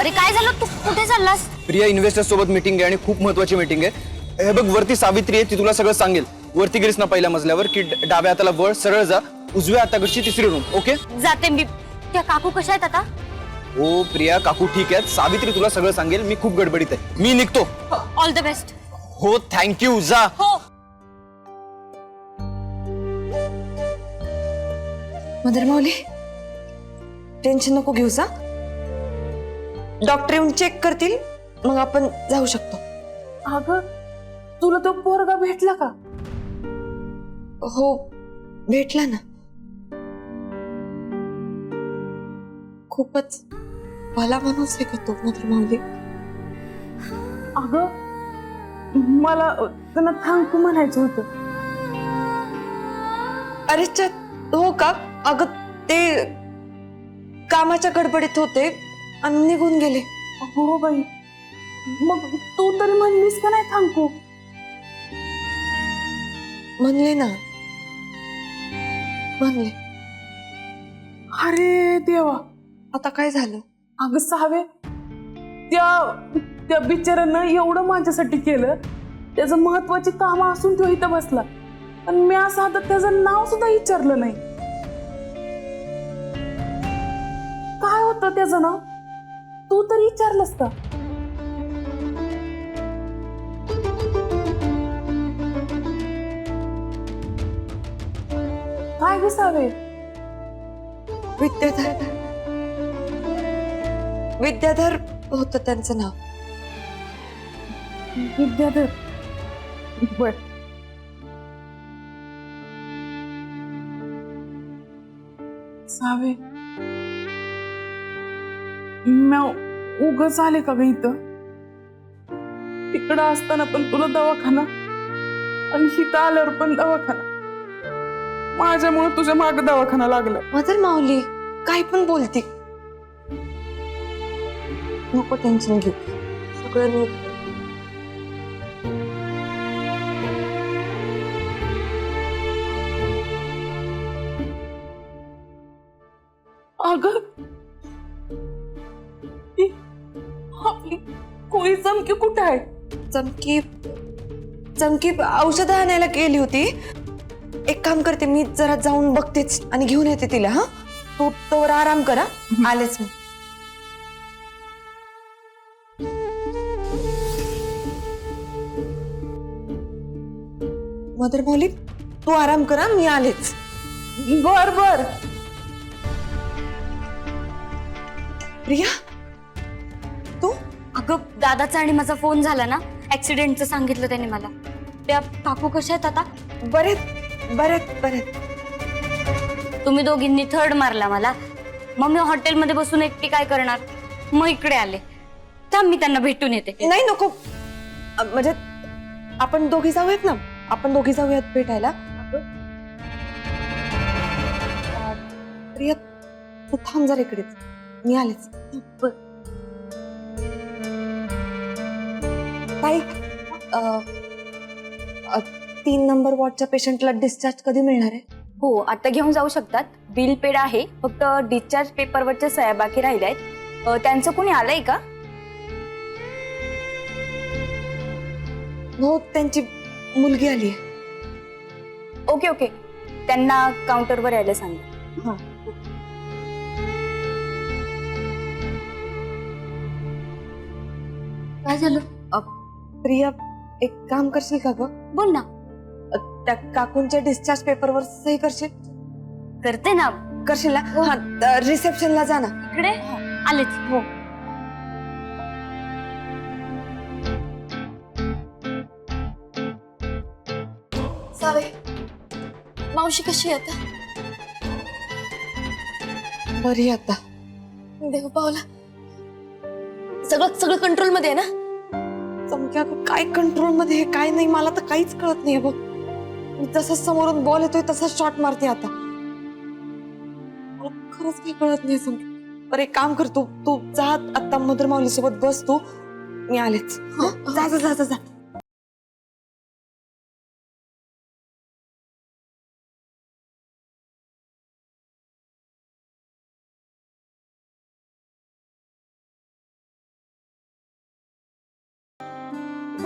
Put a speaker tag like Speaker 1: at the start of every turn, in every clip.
Speaker 1: अरे काय झालं, तू कुठे चाललास?
Speaker 2: प्रिया इन्व्हेस्टर सोबत मीटिंग आहे आणि खूप महत्वाची मीटिंग आहे. हे बघ, वरती सावित्री आहे, ती तुला सगळं सांगेल. वरती गेलीस ना पहिल्या मजल्यावर की डाव्या हाताला वळ, सरळ जा, उजव्या हाताकडची तिसरी रूम. ओके?
Speaker 1: जाते मी. त्या काकू कशा आहेत आता?
Speaker 2: हो प्रिया, काकू ठीक आहेत. सावित्री तुला सगळं सांगेल. मी खूप गडबडीत आहे, मी निघतो.
Speaker 1: All the best.
Speaker 2: हो थँक्यू, जा.
Speaker 1: हो.
Speaker 3: मदर माऊली, टेन्शन नको घेऊसा. डॉक्टर येऊन चेक करतील, मग आपण जाऊ शकतो.
Speaker 4: अगं, तुला तो पोरगा भेटला का?
Speaker 3: हो, भेटला ना. खूपच भला माणूस आहे का तो मदर माऊली.
Speaker 4: अगं, मला त्यांना थांबू म्हणायचं होतं.
Speaker 3: अरे हो का? अगं ते कामाच्या गडबडीत होते आणि निघून गेले.
Speaker 4: हो बाई, मग तू तरी म्हणलीस का नाही थांबू?
Speaker 3: म्हणले ना, म्हणले.
Speaker 4: अरे देवा,
Speaker 3: आता काय झालं?
Speaker 4: अगं सावे, त्या बिचाऱ्यानं एवढं माझ्यासाठी केलं. त्याचं महत्वाची काम असून तो इथं बसला, पण मी असं आता त्याचं नाव सुद्धा विचारलं नाही. काय होतं त्याचं नाव? तू तर विचारलंस का? काय ग सावे?
Speaker 3: विद्याधर होतं त्यांचं नाव.
Speaker 4: विद्याधर. बर. सावे, उगाच आले का ग इथं? तिकडं असताना पण तुला दवाखाना आणि इथं आल्यावर पण दवाखाना. माझ्यामुळे तुझ्या मागे दवाखाना लागला.
Speaker 3: मदर माऊली, काय पण बोलती. नको टेन्शन घेऊ, सगळं नीट.
Speaker 4: अगं, आपली कोळी चमकी कुठे आहे?
Speaker 3: चमकी औषधं आणायला गेली होती. एक काम करते, मी जरा जाऊन बघतेच आणि घेऊन येते तिला. हा, तू तोवर आराम करा. आलेच मी. मदर माऊली, तू आराम करा, मी आलेच.
Speaker 4: बर बर.
Speaker 3: प्रिया, तू?
Speaker 1: अगं, दादाचा आणि माझा फोन झाला ना, ऍक्सिडेंटचं सांगितलं त्याने मला. त्या काकू कशा आहेत आता?
Speaker 3: बरेत.
Speaker 1: तुम्ही दोघींनी थर्ड मारला मला. मग मी हॉटेलमध्ये बसून एकटी काय करणार? मग इकडे आले. थांब, मी त्यांना भेटून येते.
Speaker 3: नाही, नको. म्हणजे आपण दोघी जाऊयात ना, आपण दोघी जाऊयात भेटायला. प्रिया, तू थांब जरा इकडेच, मी आलेच. ताई, 3 नंबर वॉर्डच्या पेशंटला डिस्चार्ज कधी मिळणार आहे?
Speaker 1: हो, आता घेऊन जाऊ शकतात. बिल पेड आहे, फक्त डिस्चार्ज पेपरवरच्या सह्या बाकी राहिल्या आहेत. त्यांचं कोणी आलंय का?
Speaker 3: हो, त्यांची मुलगी आली आहे.
Speaker 1: ओके, त्यांना काउंटरवर यायला सांगा.
Speaker 3: हा.
Speaker 1: काय झालं?
Speaker 3: प्रिया, एक काम करशील का ग?
Speaker 1: बोल ना.
Speaker 3: त्या काकूंच्या डिस्चार्ज पेपरवर सही करशील?
Speaker 1: करते ना.
Speaker 3: करशील ना? हा, रिसेप्शनला जा ना.
Speaker 1: इकडे आलेच. हो.
Speaker 5: सावे, मावशी कशी आहे आता?
Speaker 3: बरी आता.
Speaker 5: देव पावला. सगळं कंट्रोल मध्ये आहे ना?
Speaker 3: चमक्या, काय कंट्रोल मध्ये आहे काय नाही मला तर काहीच कळत नाही बघ. मी जसा समोरून बॉल येतोय तसा शॉट मारते आता. मला खरंच काही कळत नाही चमक्या. बरं, एक काम कर, तू जा आता मदर माऊली सोबत बस तू, मी आलेच. जा जा जा जा.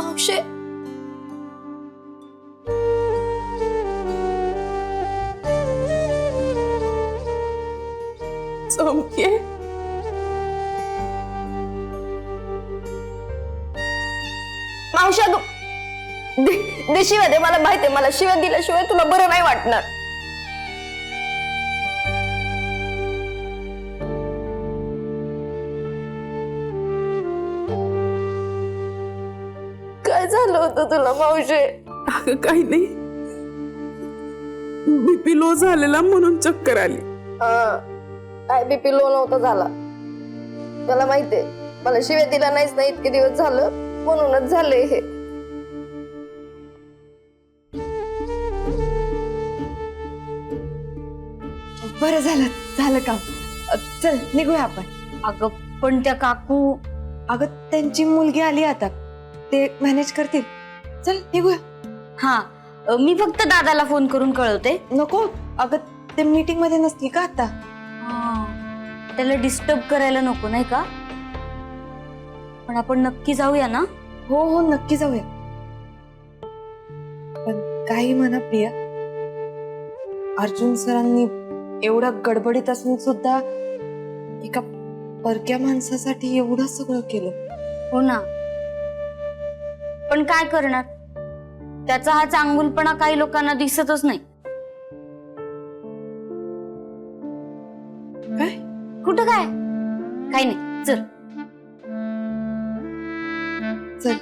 Speaker 5: मावशे
Speaker 4: चमके
Speaker 5: मावशा दे शिव्या दे, मला माहितीये मला शिव्या दिल्याशिवाय तुला बरं नाही वाटणार. काय झालं होतं तुला मावशे?
Speaker 4: अगं काही नाही, बीपी लो झालेला म्हणून चक्कर आली.
Speaker 5: काय बीपी लो नव्हता झाला, मला माहितीये. मला शिव्या दिला नाहीच ना इतके दिवस झालं, म्हणूनच झालंय हे.
Speaker 3: बरं झालं झालं काम. चल निघूया आपण.
Speaker 1: अगं पण त्या काकू.
Speaker 3: अगं त्यांची मुलगी आली आता, ते मॅनेज करतील. चल निघूया.
Speaker 1: हा मी फक्त दादाला फोन करून कळवते.
Speaker 3: नको, अगं ते मीटिंग मध्ये नसतील का आता?
Speaker 1: त्याला डिस्टर्ब करायला नको नाही का? पण आपण नक्की जाऊया ना?
Speaker 3: हो हो नक्की जाऊया. पण काही म्हणा प्रिया, अर्जुन सरांनी एवढा गडबडीत असून सुद्धा एका परक्या माणसासाठी एवढं सगळं केलं.
Speaker 1: हो ना, पण काय करणार, त्याचा हा चांगुलपणा काही लोकांना दिसतच नाही.
Speaker 3: काय?
Speaker 1: कुठं काय, काही नाही. चल
Speaker 3: चल.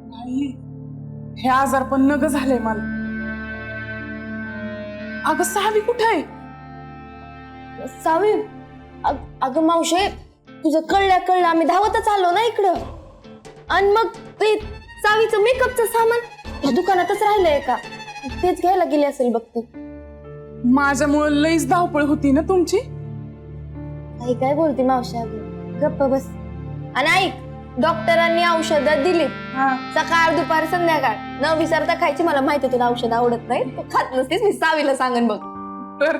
Speaker 4: नाही, हे आजार पण नग झालंय मला. अगं सावी कुठे आहे?
Speaker 5: सावी अगं मावशे, तुझं कळलं आम्ही धावतच आलो ना इकडं. आणि मग ते सावीचं मेकअपचं सामान या दुकानातच राहिलंय का, तेच घ्यायला गेली असेल बघ ती.
Speaker 4: माझ्यामुळे लईच धावपळ होती ना तुमची.
Speaker 5: आई काय बोलती मावशी, अगं गप्प बस. आणि ऐक, डॉक्टरांनी औषधं दिली, सकाळ दुपार संध्याकाळ न विसरता खायची. मला माहिती तुला औषध आवडत नाही, तू खात नसतीस, मी सावीला सांगन बघ.
Speaker 4: तर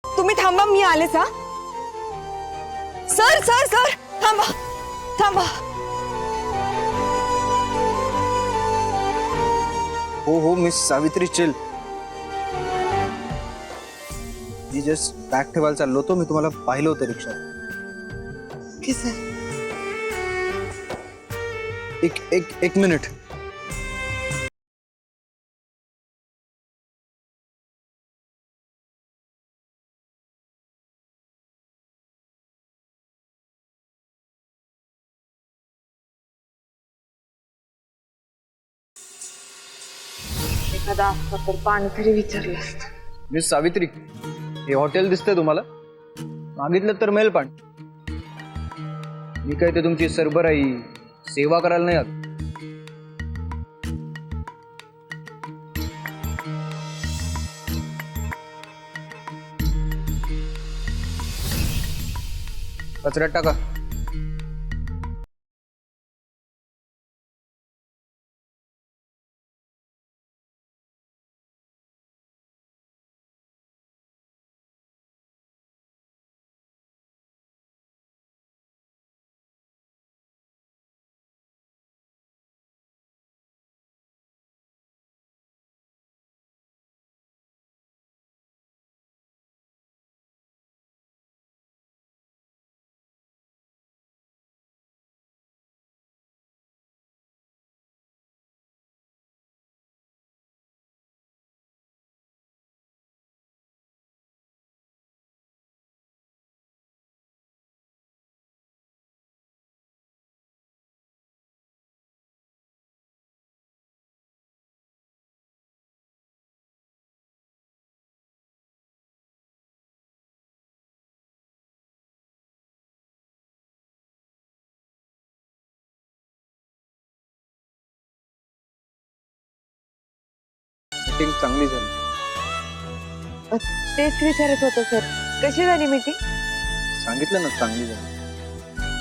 Speaker 3: तुम्ही थांबा, मी आलेच. हा सर सर सर थांबा थांबा.
Speaker 2: हो मिस सावित्री चिल. मी जस्ट बॅग ठेवायला चाललो होतो, मी तुम्हाला पाहिलं होतं रिक्षात.
Speaker 3: Okay sir.
Speaker 2: एक मिनिट.
Speaker 3: एखादा असता तर पाणी तरी विचारलं असतं.
Speaker 2: मिस सावित्री, हे हॉटेल दिसतंय तुम्हाला? मागितलं तर मिळेल पण मी काय ते तुमची सरबराई सेवा करायला नाही आत. कचऱ्यात टाका. मीटिंग चांगली झाली.
Speaker 3: तेच विचारत होतं सर, कशी झाली मीटिंग?
Speaker 2: सांगितलं ना, चांगली झाली.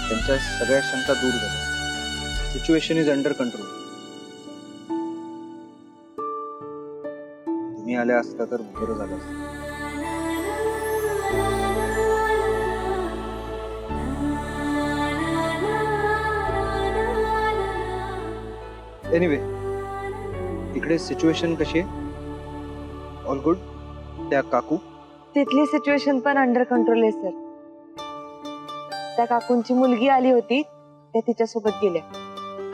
Speaker 2: त्यांच्या सगळ्या शंका दूर झाल्या. Situation is under control. तुम्ही आल्या असता तर बरं झालं असतं. एनिवे, इकडे सिच्युएशन कशी आहे? All good? त्या काकू?
Speaker 3: तिथली सिच्युएशन पण अंडर कंट्रोल आहे सर. त्या काकूंची मुलगी आली होती, त्या तिच्यासोबत गेल्या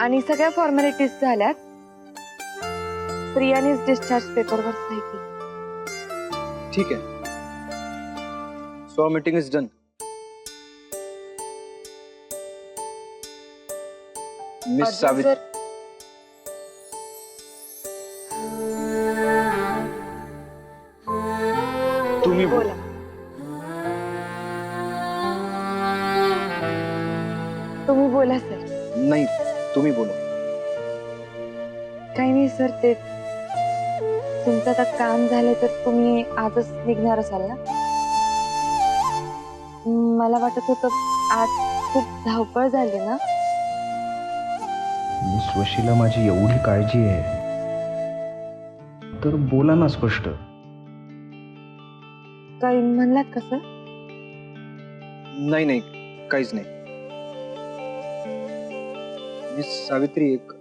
Speaker 3: आणि सगळ्या फॉर्मॅलिटीज झाल्यात. प्रियानेच डिस्चार्ज पेपरवर सही केली.
Speaker 2: ठीक आहे. So meeting is done. Miss Savitri,
Speaker 3: sir,
Speaker 2: तुम्ही
Speaker 3: बोला. तुम्ही बोला सर.
Speaker 2: नाही, तुम्ही बोला.
Speaker 3: काही नाही सर, ते तुमचं आता काम झालं तर तुम्ही आजच निघणार असाल ना? मला वाटत होतं आज खूप धावपळ झाली ना.
Speaker 2: मिस वशिला, माझी एवढी काळजी आहे तर बोला ना स्पष्ट.
Speaker 3: काही म्हणलात कसं?
Speaker 2: नाही नाही, काहीच नाही. मिस सावित्री, एक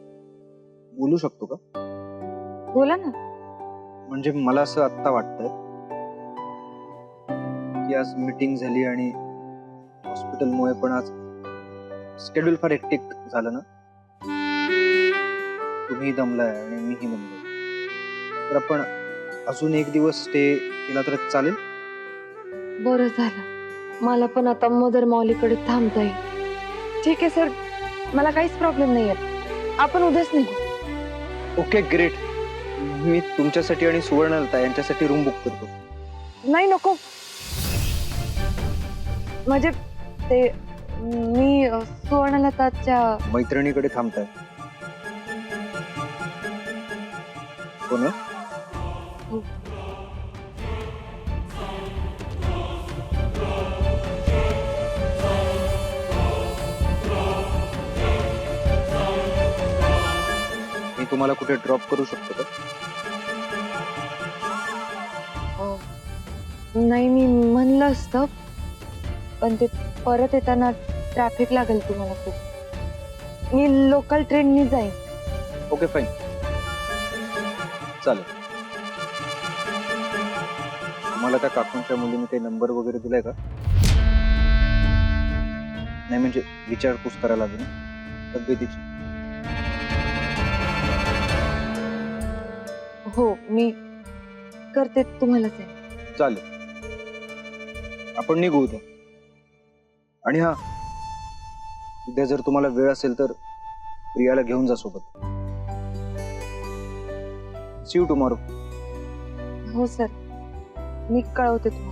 Speaker 2: बोलू शकतो का?
Speaker 3: बोला ना.
Speaker 2: म्हणजे मला असं आत्ता वाटतंय की आज मीटिंग झाली आणि हॉस्पिटलमुळे पण आज शेड्यूल फार हेक्टिक झालं ना. तुम्ही दमलाय आणि मीही दमलोय. तर आपण अजून एक दिवस स्टे केला तर चालेल?
Speaker 3: बरं झालं, मला पण आता मदर माऊलीकडे थांबता येईल. ठीक आहे सर, मला काहीच प्रॉब्लेम नाही आहे. आपण उद्याच निघू.
Speaker 2: Okay, great. मी तुमच्यासाठी आणि सुवर्णलता यांच्यासाठी रूम बुक करतो.
Speaker 3: नाही, नको. म्हणजे ते मी सुवर्णलताच्या
Speaker 2: मैत्रिणीकडे थांबताय हो ना? मी तुम्हाला कुठे ड्रॉप करू शकतो का?
Speaker 3: नाही, मी म्हणलं असतं पण ते परत येताना ट्रॅफिक लागेल तुम्हाला खूप. मी लोकल ट्रेननी जाईन.
Speaker 2: ओके, फाईन, चालेल. तुम्हाला त्या काकूंच्या मुलीने काही नंबर वगैरे दिलाय का? नाही म्हणजे विचारपूस करायला हवी ना तब्येतीची.
Speaker 3: हो, मी करते, तुम्हाला सेंड.
Speaker 2: चालेल, आपण निघू उद्या. आणि हा, उद्या जर तुम्हाला वेळ असेल तर प्रियाला घेऊन जा सोबत. See you tomorrow.
Speaker 3: हो सर, मी कळवते तुम्हाला.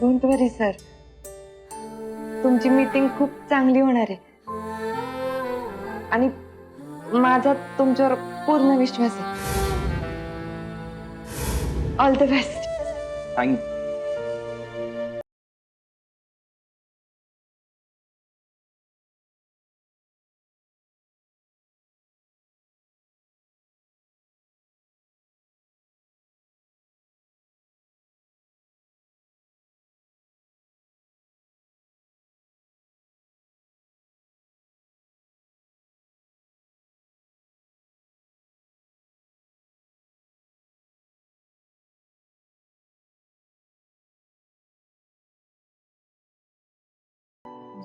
Speaker 3: डोंट वरी सर, तुमची मीटिंग खूप चांगली होणार आहे. आणि माझा तुमच्यावर पूर्ण विश्वास आहे. All the best.
Speaker 2: थँक्यू.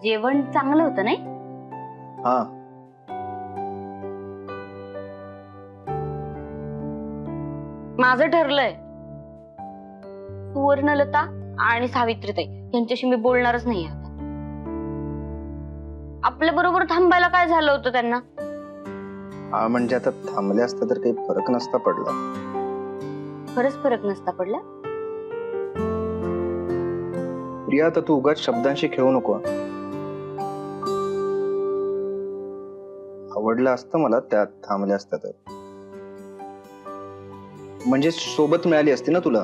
Speaker 1: जेवण चांगलं होतं नाही?
Speaker 2: हा,
Speaker 1: माझं ठरलंय, सुवर्णलता आणि सावित्रीताई यांच्याशी मी बोलणारच नाही आता. आपल्या बरोबर थांबायला काय झालं होतं त्यांना?
Speaker 2: हा म्हणजे आता थांबले असता तर काही फरक नसता पडला.
Speaker 1: खरंच फरक नसता पडला.
Speaker 2: प्रिया, आता तू उगाच शब्दांशी खेळू नको. आवडलं असतं मला त्यात थांबले असता तर, म्हणजे सोबत मिळाली असती ना तुला.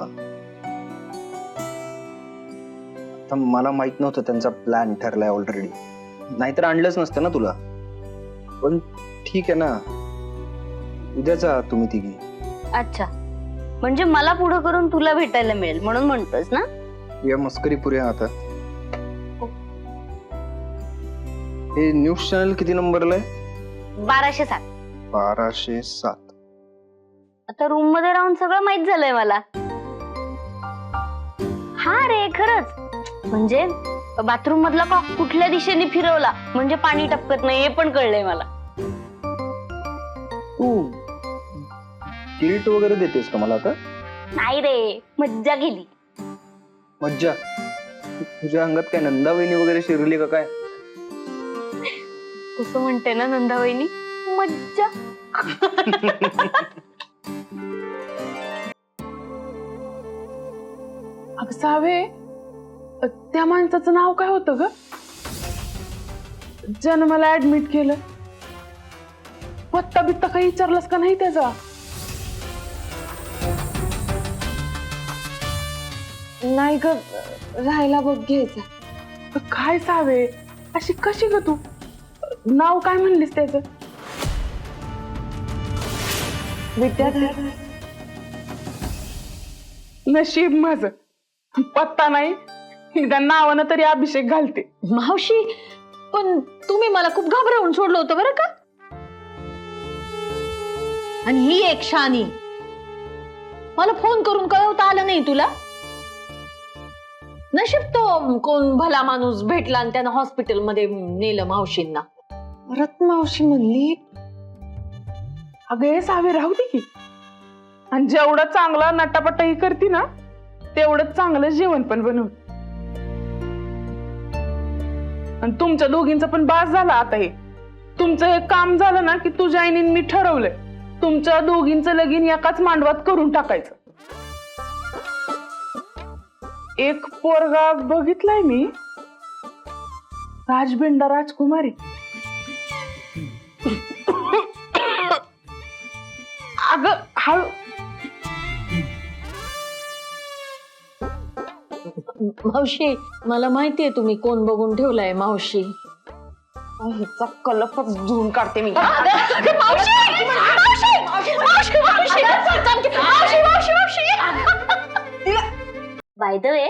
Speaker 2: आता मला माहित नव्हतं त्यांचा प्लॅन ठरलाय ऑलरेडी, नाहीतर आणलंच नसतं ना तुला. पण ठीक आहे ना, उद्या जा तुम्ही तिघी.
Speaker 1: अच्छा, म्हणजे मला पुढं करून तुला भेटायला मिळेल म्हणून म्हणतोस ना?
Speaker 2: या मस्करी पुऱ्या. आता हे न्यूज चॅनल किती नंबरला आहे?
Speaker 1: 1207.
Speaker 2: 1207.
Speaker 1: आता रूम मध्ये राहून सगळं माहित झालंय मला. हा रे, खरंच. म्हणजे बाथरूम मधला कॉक कुठल्या दिशेने फिरवला म्हणजे पाणी टपकत नाही हे पण कळलंय मला.
Speaker 2: तू गिल्ट वगैरे देतेस का मला आता?
Speaker 1: नाही रे, मज्जा गेली.
Speaker 2: मज्जा? तुझ्या अंगात काय नंदावहिनी वगैरे शिरली का काय?
Speaker 1: कसं म्हणते ना नंदावहिनी, मज्जा.
Speaker 4: अगं सावे, त्या माणसाचं नाव काय होतं ग? ज्यानं मला ऍडमिट केलं. पत्ता बित्ता काही विचारलास का नाही त्याचा?
Speaker 3: नाही ग, राहायला बघ घ्यायचा.
Speaker 4: काय सावे, अशी कशी ग तू? नाव काय म्हणलीस त्याचं?
Speaker 3: विद्याधर.
Speaker 4: नशीब माझं, पत्ता नाही, एकदा नावानं तरी अभिषेक घालते.
Speaker 6: मावशी, पण तुम्ही मला खूप घाबरवून सोडलं होतं बरं का? आणि ही एक शानी, मला फोन करून कळवता आलं नाही तुला? नशीब तो कोण भला माणूस भेटला आणि त्यानं हॉस्पिटलमध्ये नेलं मावशींना.
Speaker 3: परत मावशी म्हणली.
Speaker 4: अगं हे सावे, राहू दे की. आणि जेवढं चांगलं नटापटा ही करते ना, तेवढं चांगलं जेवण पण बनवून. आणि तुमच्या दोघींचं पण बास झालं आता. हे तुमचं हे काम झालं ना की तुझ्या आईने मी ठरवलंय तुमच्या दोघींचं लगीन एकाच मांडवात करून टाकायचं. एक पोरगा बघितलाय मी, राजबिंडा राजकुमारी. अगं हळू.
Speaker 6: मावशी, मला माहितीये तुम्ही कोण बघून ठेवलाय मावशी.
Speaker 3: ह्याचा कलपच धुवून काढते मी.
Speaker 1: बाय द वे,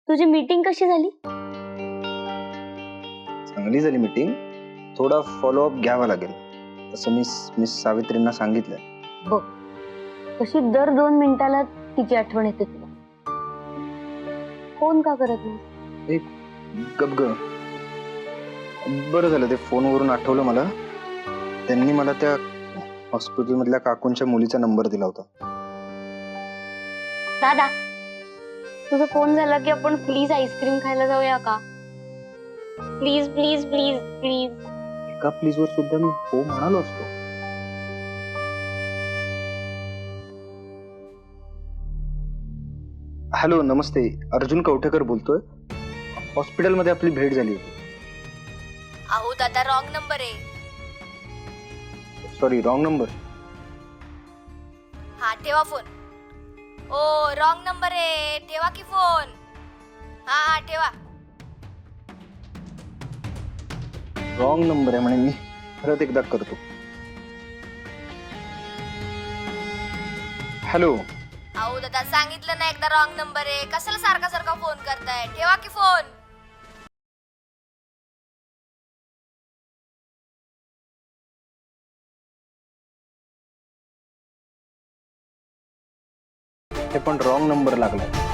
Speaker 1: तुझी मीटिंग कशी झाली?
Speaker 2: चांगली झाली मीटिंग. थोडा फॉलोअप घ्यावा लागेल, तसं मिस सावित्रींना सांगितलंय.
Speaker 1: बघ, कशी दर 2 मिनिटाला तिची आठवण येते तुला. फोन का करत नाही?
Speaker 2: गप ग. बरं झालं ते फोनवरून आठवलं मला. त्यांनी मला त्या हॉस्पिटल मधल्या काकूंच्या मुलीचा नंबर दिला होता.
Speaker 1: दादा, तुझा फोन झाला की आपण प्लीज आईस्क्रीम खायला जाऊया का? Please please please please.
Speaker 2: एका प्लीज वर सुद्धा मी हो म्हणालो असतो. हॅलो, नमस्ते. अर्जुन कवठेकर बोलतोय. हॉस्पिटलमध्ये आपली भेट झाली होती.
Speaker 1: अहो दादा, रॉंग नंबर आहे.
Speaker 2: Sorry wrong number.
Speaker 5: हा ठेवा फोन. ओ रॉंग नंबर आहे, ठेवा की फोन. हा ठेवा.
Speaker 2: रॉंग नंबर आहे म्हणे. मी परत एकदा करतो. हॅलो.
Speaker 5: अहो दादा सांगितलं ना एकदा रॉंग नंबर आहे, कशाला सारखा सारखा फोन करताय. ठेवा की फोन.
Speaker 2: हे पण रॉंग नंबर लागलाय.